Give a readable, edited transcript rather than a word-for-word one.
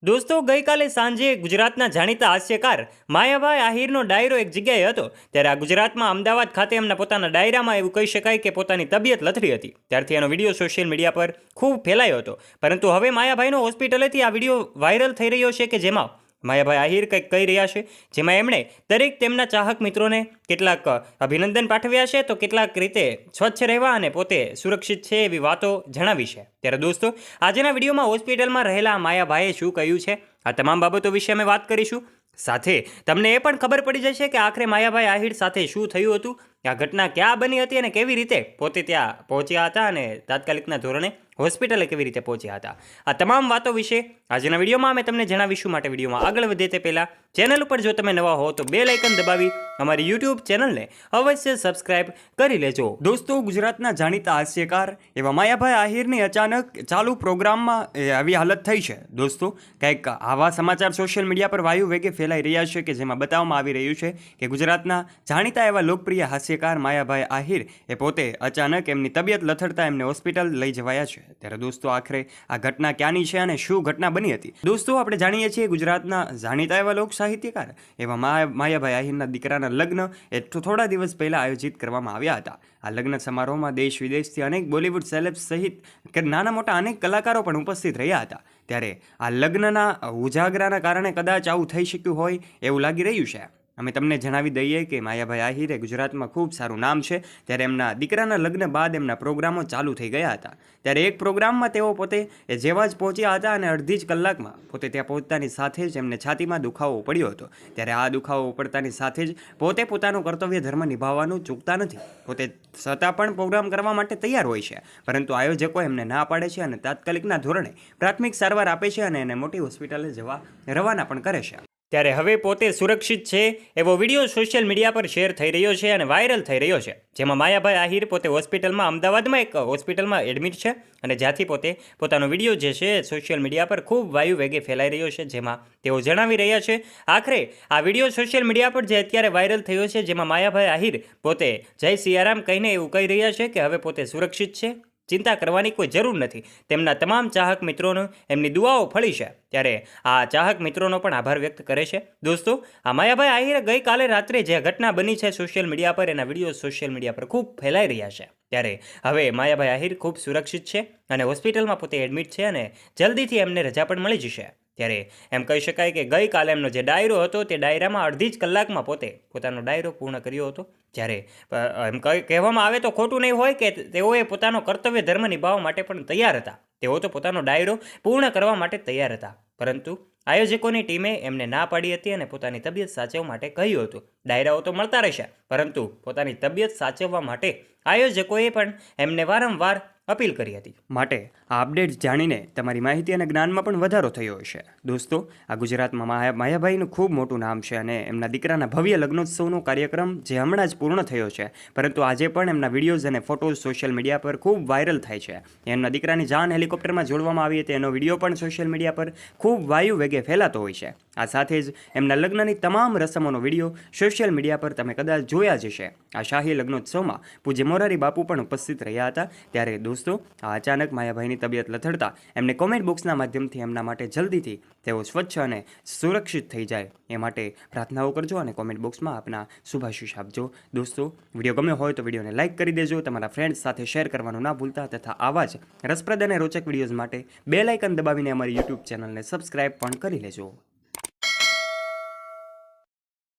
દોસ્તો, ગઈકાલે સાંજે ગુજરાતના જાણીતા હાસ્યકાર માયાભાઈ આહિરનો ડાયરો એક જગ્યાએ હતો. ત્યારે આ ગુજરાતમાં અમદાવાદ ખાતે એમના પોતાના ડાયરામાં એવું કહી શકાય કે પોતાની તબિયત લથડી હતી. ત્યારથી એનો વિડીયો સોશિયલ મીડિયા પર ખૂબ ફેલાયો હતો. પરંતુ હવે માયાભાઈનો હોસ્પિટલેથી આ વિડીયો વાયરલ થઈ રહ્યો છે કે જેમાં માયાભાઈ આહિર કંઈક કહી રહ્યા છે, જેમાં એમણે દરેક તેમના ચાહક મિત્રોને કેટલાક અભિનંદન પાઠવ્યા છે, તો કેટલાક રીતે સ્વચ્છ રહેવા અને પોતે સુરક્ષિત છે એવી વાતો જણાવી છે. ત્યારે દોસ્તો, આજના વિડીયોમાં હોસ્પિટલમાં રહેલા માયાભાઈએ શું કહ્યું છે, આ તમામ બાબતો વિશે અમે વાત કરીશું. સાથે તમને એ પણ ખબર પડી જશે કે આખરે માયાભાઈ આહિર સાથે શું થયું હતું, આ ઘટના ક્યાં બની હતી અને કેવી રીતે પોતે ત્યાં પહોંચ્યા હતા અને તાત્કાલિકના ધોરણે હોસ્પિટલે કેવી રીતે પહોંચ્યા હતા. આ તમામ વાતો વિશે આજના વિડીયોમાં અમે તમને જણાવીશું. માટે વિડીયોમાં આગળ વધે તે પહેલાં ચેનલ ઉપર જો તમે નવા હો તો બેલ આઇકન દબાવી અમારી યુટ્યુબ ચેનલને અવશ્ય સબસ્ક્રાઇબ કરી લેજો. દોસ્તો, ગુજરાતના જાણીતા હાસ્યકાર એવા માયાભાઈ આહિરની અચાનક ચાલુ પ્રોગ્રામમાં આવી હાલત થઈ છે. દોસ્તો, કંઈક આવા સમાચાર સોશિયલ મીડિયા પર વાયુ વેગે ફેલાઈ રહ્યા છે કે જેમાં બતાવવામાં આવી રહ્યું છે કે ગુજરાતના જાણીતા એવા લોકપ્રિય હાસ્યકાર માયાભાઈ આહિર એ પોતે અચાનક એમની તબિયત લથડતા એમને હોસ્પિટલ લઈ જવાયા છે. ત્યારે દોસ્તો, આખરે આ ઘટના ક્યાંની છે અને શું ઘટના બની હતી? દોસ્તો, આપણે જાણીએ છીએ ગુજરાતના જાણીતા એવા લોક સાહિત્યકાર એવા માયાભાઈ આહિરના દીકરાના લગ્ન એ થોડા દિવસ પહેલા આયોજિત કરવામાં આવ્યા હતા. આ લગ્ન સમારોહમાં દેશ વિદેશથી અનેક બોલિવૂડ સેલેબ્સ સહિત નાના મોટા અનેક કલાકારો પણ ઉપસ્થિત રહ્યા હતા. ત્યારે આ લગ્નના ઉજાગરાના કારણે કદાચ આવું થઈ શક્યું હોય એવું લાગી રહ્યું છે. અમે તમને જણાવી દઈએ કે માયાભાઈ આહિરે ગુજરાતમાં ખૂબ સારું નામ છે. ત્યારે એમના દીકરાના લગ્ન બાદ એમના પ્રોગ્રામો ચાલુ થઈ ગયા હતા. ત્યારે એક પ્રોગ્રામમાં તેઓ પોતે જેવા જ પહોંચ્યા હતા અને અડધી જ કલાકમાં પોતે ત્યાં પહોંચતાની સાથે જ એમને છાતીમાં દુખાવો પડ્યો હતો. ત્યારે આ દુખાવો પડતાની સાથે જ પોતે પોતાનું કર્તવ્ય ધર્મ નિભાવવાનું ચૂકતા નથી. પોતે છતાં પણ પ્રોગ્રામ કરવા માટે તૈયાર હોય છે, પરંતુ આયોજકો એમને ના પાડે છે અને તાત્કાલિકના ધોરણે પ્રાથમિક સારવાર આપે છે અને એને મોટી હોસ્પિટલે જવા રવાના પણ કરે છે. ત્યારે હવે પોતે સુરક્ષિત છે એવો વિડીયો સોશિયલ મીડિયા પર શેર થઈ રહ્યો છે અને વાયરલ થઈ રહ્યો છે, જેમાં માયાભાઈ આહિર પોતે હોસ્પિટલમાં અમદાવાદમાં એક હોસ્પિટલમાં એડમિટ છે અને જ્યાંથી પોતે પોતાનો વિડીયો જે છે સોશિયલ મીડિયા પર ખૂબ વાયુ વેગે ફેલાઈ રહ્યો છે, જેમાં તેઓ જણાવી રહ્યા છે. આખરે આ વિડીયો સોશિયલ મીડિયા પર જે અત્યારે વાયરલ થયો છે, જેમાં માયાભાઈ આહિર પોતે જય સિયારામ કહીને એવું કહી રહ્યા છે કે હવે પોતે સુરક્ષિત છે, ચિંતા કરવાની કોઈ જરૂર નથી. તેમના તમામ ચાહક મિત્રોનો એમની દુઆઓ ફળી છે. ત્યારે આ ચાહક મિત્રોનો પણ આભાર વ્યક્ત કરે છે. દોસ્તો, આ માયાભાઈ આહિરે ગઈકાલે રાત્રે જે ઘટના બની છે સોશિયલ મીડિયા પર, એના વિડીયો સોશિયલ મીડિયા પર ખૂબ ફેલાઈ રહ્યા છે. ત્યારે હવે માયાભાઈ આહિર ખૂબ સુરક્ષિત છે અને હોસ્પિટલમાં પોતે એડમિટ છે અને જલ્દીથી એમને રજા પણ મળી જશે. ત્યારે એમ કહી શકાય કે ગઈકાલે એમનો જે ડાયરો હતો તે ડાયરામાં અડધી જ કલાકમાં પોતે પોતાનો ડાયરો પૂર્ણ કર્યો હતો. જ્યારે એમ કહેવામાં આવે તો ખોટું નહીં હોય કે તેઓએ પોતાનો કર્તવ્ય ધર્મ નિભાવવા માટે પણ તૈયાર હતા. તેઓ તો પોતાનો ડાયરો પૂર્ણ કરવા માટે તૈયાર હતા, પરંતુ આયોજકોની ટીમે એમને ના પાડી હતી અને પોતાની તબિયત સાચવવા માટે કહ્યું હતું. ડાયરાઓ તો મળતા રહેશે, પરંતુ પોતાની તબિયત સાચવવા માટે આયોજકોએ પણ એમને વારંવાર અપીલ કરી હતી. માટે આ અપડેટ જાણીને તમારી માહિતી અને જ્ઞાનમાં પણ વધારો થયો હશે. દોસ્તો, આ ગુજરાતમાં માયાભાઈનું ખૂબ મોટું નામ છે અને એમના દીકરાના ભવ્ય લગ્નોત્સવનો કાર્યક્રમ જે હમણાં જ પૂર્ણ થયો છે, પરંતુ આજે પણ એમના વિડીયોઝ અને ફોટોઝ સોશિયલ મીડિયા પર ખૂબ વાયરલ થાય છે. એમના દીકરાની જાન હેલિકોપ્ટરમાં જોડવામાં આવી હતી, એનો વિડીયો પણ સોશિયલ મીડિયા પર ખૂબ વાયુ વેગે ફેલાતો હોય છે. આ સાથે જ એમના લગ્નની તમામ રસમોનો વિડીયો સોશિયલ મીડિયા પર તમે કદાચ જોયા જ હશે. આ શાહી લગ્નોત્સવમાં પૂજ્ય મોરારી બાપુ પણ ઉપસ્થિત રહ્યા હતા. ત્યારે દોસ્તો, આ અચાનક માયાભાઈની તબિયત લથડતા એમને કોમેન્ટ બોક્સના માધ્યમથી એમના માટે જલ્દીથી તેઓ સ્વચ્છ અને સુરક્ષિત થઈ જાય એ માટે પ્રાર્થનાઓ કરજો અને કોમેન્ટ બોક્સમાં આપના શુભાશીષ આપજો. દોસ્તો, વિડીયો ગમ્યો હોય તો વિડીયોને લાઇક કરી દેજો, તમારા ફ્રેન્ડ્સ સાથે શેર કરવાનું ના ભૂલતા, તથા આવા જ રસપ્રદ અને રોચક વિડીયોઝ માટે બેલ આઇકન દબાવીને અમારી યુટ્યુબ ચેનલને સબસ્ક્રાઇબ પણ કરી લેજો.